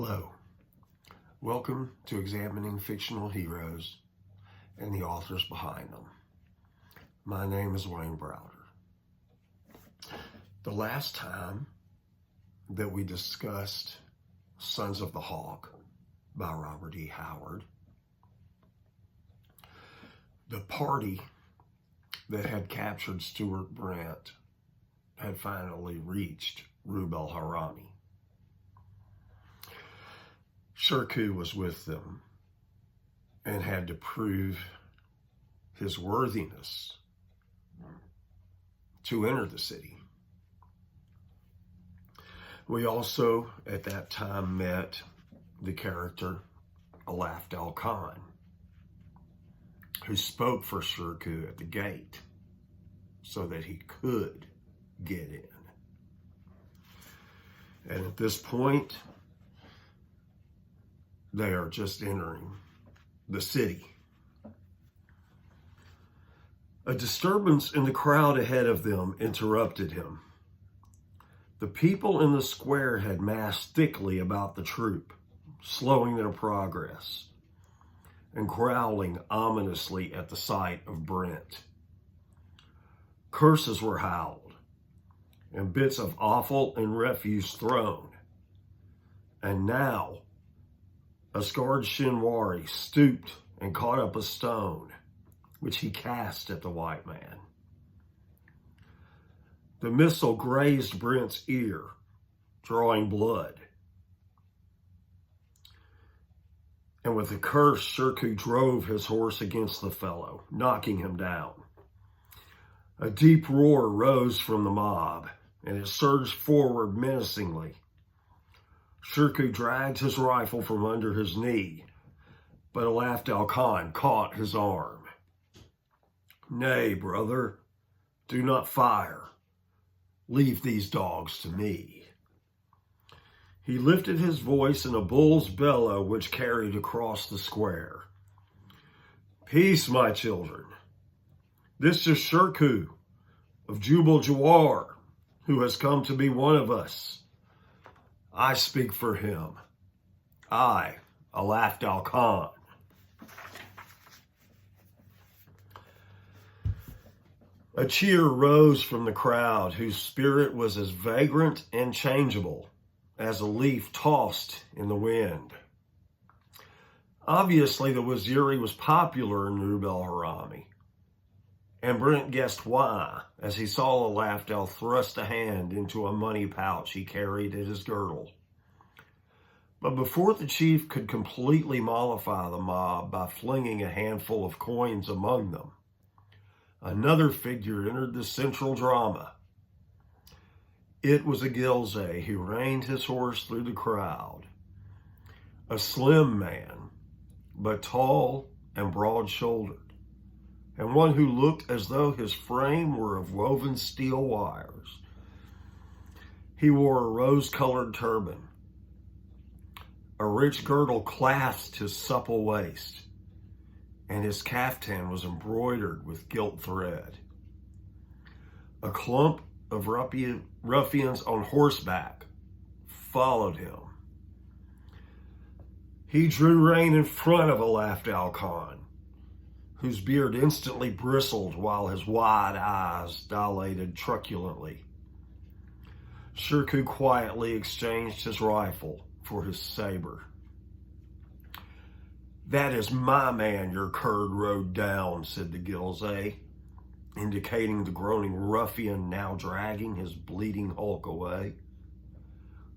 Hello. Welcome to Examining Fictional Heroes and the authors behind them. My name is Wayne Browder. The last time that we discussed Sons of the Hawk by Robert E. Howard, the party that had captured Stuart Brent had finally reached Rub-El-Harami. Shirkuh was with them and had to prove his worthiness to enter the city. We also, at that time, met the character Alafdal Khan, who spoke for Shirkuh at the gate so that he could get in. And at this point, they are just entering the city. A disturbance in the crowd ahead of them interrupted him. The people in the square had massed thickly about the troop, slowing their progress and growling ominously at the sight of Brent. Curses were howled and bits of offal and refuse thrown. And now, a scarred Shinwari stooped and caught up a stone, which he cast at the white man. The missile grazed Brent's ear, drawing blood. And with a curse, Shirkuh drove his horse against the fellow, knocking him down. A deep roar rose from the mob, and it surged forward menacingly. Shirkuh dragged his rifle from under his knee, but Alafdal Khan caught his arm. "Nay, brother, do not fire. Leave these dogs to me." He lifted his voice in a bull's bellow which carried across the square. "Peace, my children. This is Shirkuh of Jubal-Jawar, who has come to be one of us. I speak for him. I, Alafdal Khan." A cheer rose from the crowd, whose spirit was as vagrant and changeable as a leaf tossed in the wind. Obviously, the Waziri was popular in Rub-El-Harami, and Brent guessed why, as he saw Alafdal thrust a hand into a money pouch he carried at his girdle. But before the chief could completely mollify the mob by flinging a handful of coins among them, another figure entered the central drama. It was a Ghilzai who reined his horse through the crowd. A slim man, but tall and broad-shouldered, and one who looked as though his frame were of woven steel wires. He wore a rose-colored turban. A rich girdle clasped his supple waist, and his caftan was embroidered with gilt thread. A clump of ruffians on horseback followed him. He drew rein in front of Alafdal Khan, whose beard instantly bristled while his wide eyes dilated truculently. Shirkuh quietly exchanged his rifle for his saber. "That is my man your Kurd rode down," said the Ghilzai, indicating the groaning ruffian now dragging his bleeding hulk away.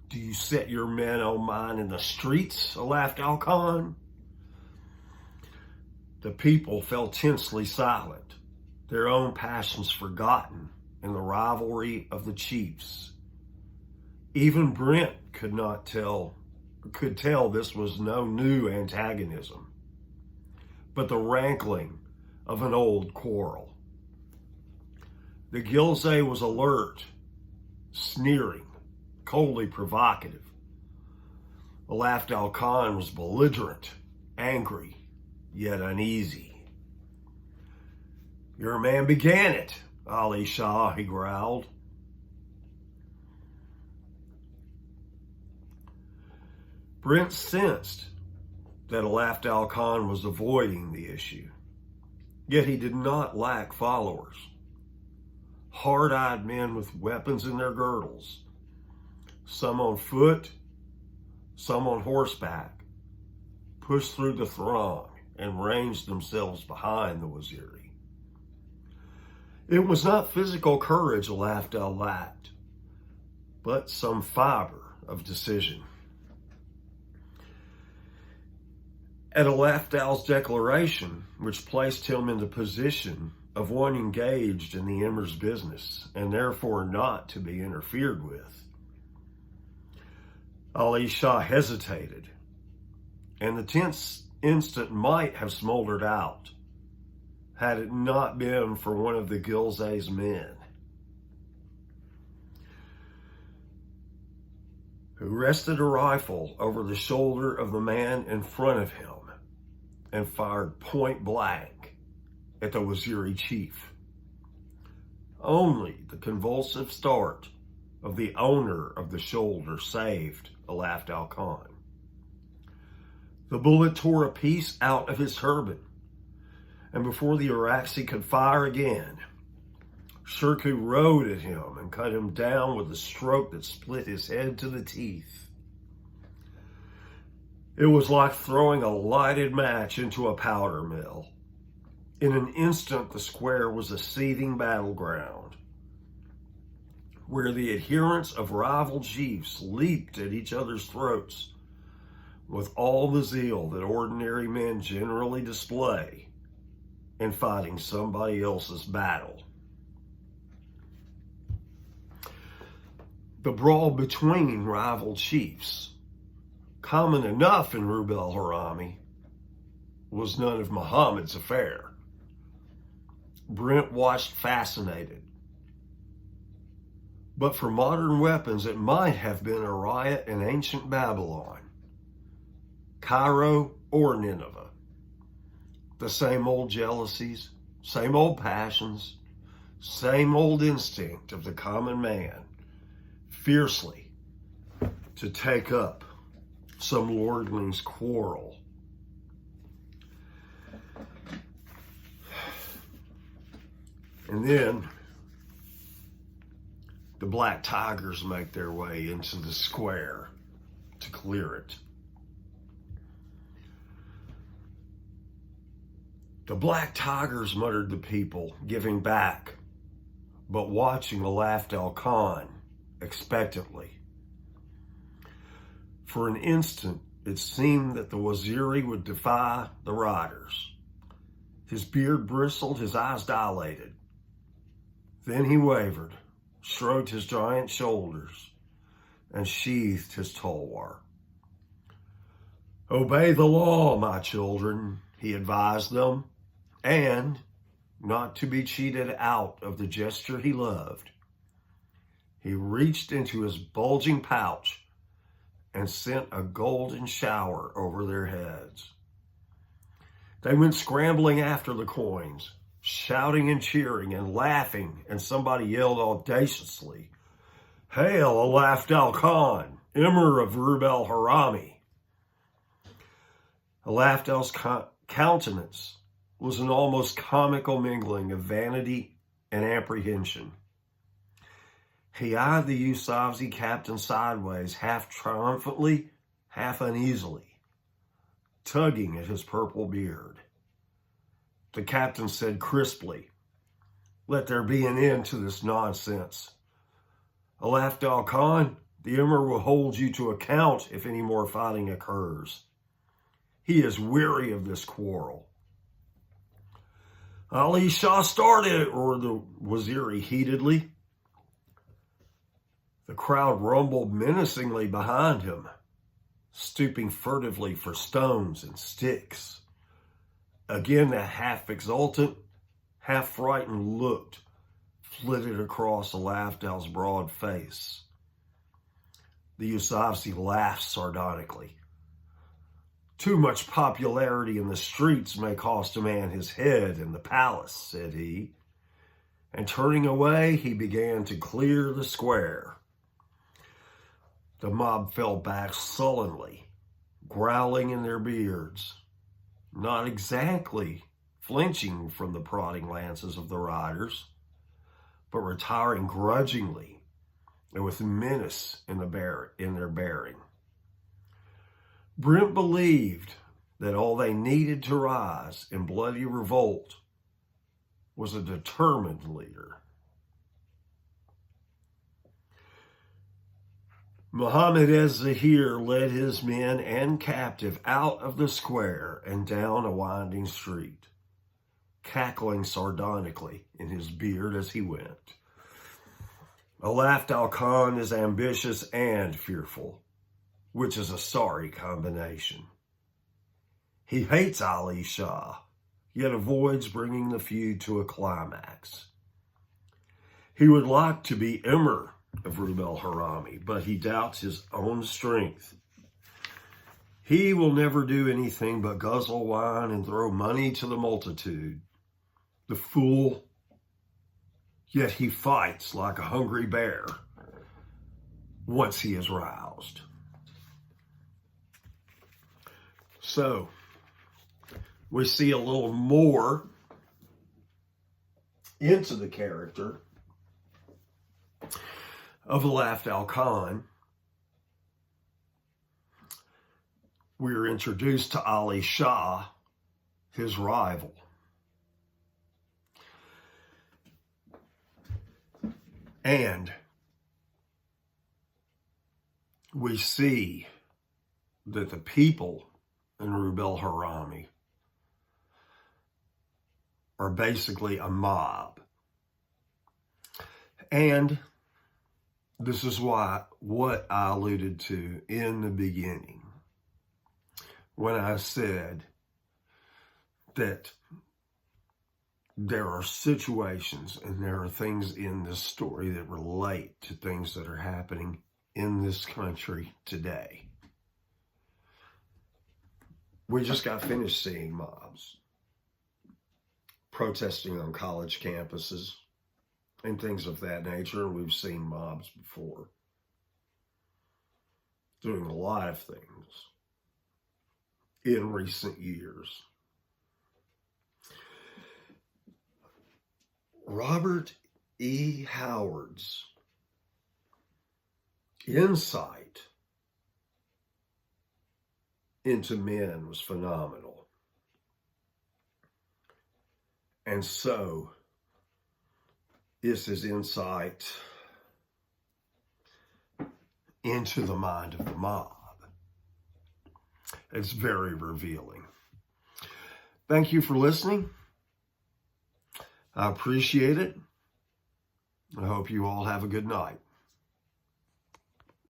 "Do you set your men on mine in the streets, Alafdal Khan?" The people fell tensely silent, their own passions forgotten in the rivalry of the chiefs. Even Brent could tell this was no new antagonism, but the rankling of an old quarrel. The Ghilzai was alert, sneering, coldly provocative. Alafdal Khan was belligerent, angry, yet uneasy. "Your man began it, Ali Shah," he growled. Brent sensed that Alafdal Khan was avoiding the issue, yet he did not lack followers. Hard-eyed men with weapons in their girdles, some on foot, some on horseback, pushed through the throng and ranged themselves behind the Waziri. It was not physical courage Alafdal lacked, but some fiber of decision. At Alafdal's declaration, which placed him in the position of one engaged in the Emir's business and therefore not to be interfered with, Ali Shah hesitated, and the tense instant might have smoldered out had it not been for one of the Gilzay's men, who rested a rifle over the shoulder of the man in front of him and fired point blank at the Waziri chief. Only the convulsive start of the owner of the shoulder saved Alafdal Khan. The bullet tore a piece out of his turban, and before the Araxi could fire again, Shirkuh rode at him and cut him down with a stroke that split his head to the teeth. It was like throwing a lighted match into a powder mill. In an instant, the square was a seething battleground, where the adherents of rival chiefs leaped at each other's throats with all the zeal that ordinary men generally display in fighting somebody else's battle. The brawl between rival chiefs, common enough in Rub-El-Harami, was none of Muhammad's affair. Brent watched fascinated. But for modern weapons, it might have been a riot in ancient Babylon, Cairo, or Nineveh. The same old jealousies, same old passions, same old instinct of the common man, fiercely to take up some lordling's quarrel. And then the Black Tigers make their way into the square to clear it. The Black Tigers, muttered the people, giving back, but watching Alafdal Khan expectantly. For an instant, it seemed that the Waziri would defy the riders. His beard bristled, his eyes dilated. Then he wavered, shrugged his giant shoulders, and sheathed his tulwar. Obey the law, my children, he advised them, and, not to be cheated out of the gesture he loved, he reached into his bulging pouch and sent a golden shower over their heads. They went scrambling after the coins, shouting and cheering and laughing, and somebody yelled audaciously, "Hail Alafdal Khan, Emir of Rub-El-Harami." Alafdal's countenance was an almost comical mingling of vanity and apprehension. He eyed the Yusufzai captain sideways, half triumphantly, half uneasily, tugging at his purple beard. The captain said crisply, "Let there be an end to this nonsense. Alafdal Khan, the Emir will hold you to account if any more fighting occurs. He is weary of this quarrel." "Ali Shah started it," roared the Waziri heatedly. The crowd rumbled menacingly behind him, stooping furtively for stones and sticks. Again, that half-exultant, half-frightened look flitted across Alafdal's broad face. The Yusufzai laughed sardonically. "Too much popularity in the streets may cost a man his head in the palace," said he. And turning away, he began to clear the square. The mob fell back sullenly, growling in their beards, not exactly flinching from the prodding lances of the riders, but retiring grudgingly and with menace in their bearing. Brent believed that all they needed to rise in bloody revolt was a determined leader. Muhammad az-Zahir led his men and captive out of the square and down a winding street, cackling sardonically in his beard as he went. Alaf al-Khan is ambitious and fearful, which is a sorry combination. He hates Ali Shah, yet avoids bringing the feud to a climax. He would like to be Emir of Rub-El-Harami, but he doubts his own strength. He will never do anything but guzzle wine and throw money to the multitude. The fool, yet he fights like a hungry bear once he is roused. So, we see a little more into the character of Alaf al-Khan. We are introduced to Ali Shah, his rival. And we see that the people in Rub-El-Harami are basically a mob. And this is what I alluded to in the beginning when I said that there are situations and there are things in this story that relate to things that are happening in this country today. We just got finished seeing mobs protesting on college campuses and things of that nature. We've seen mobs before doing a lot of things in recent years. Robert E. Howard's insight into men was phenomenal. And so is his insight into the mind of the mob. It's very revealing. Thank you for listening. I appreciate it. I hope you all have a good night.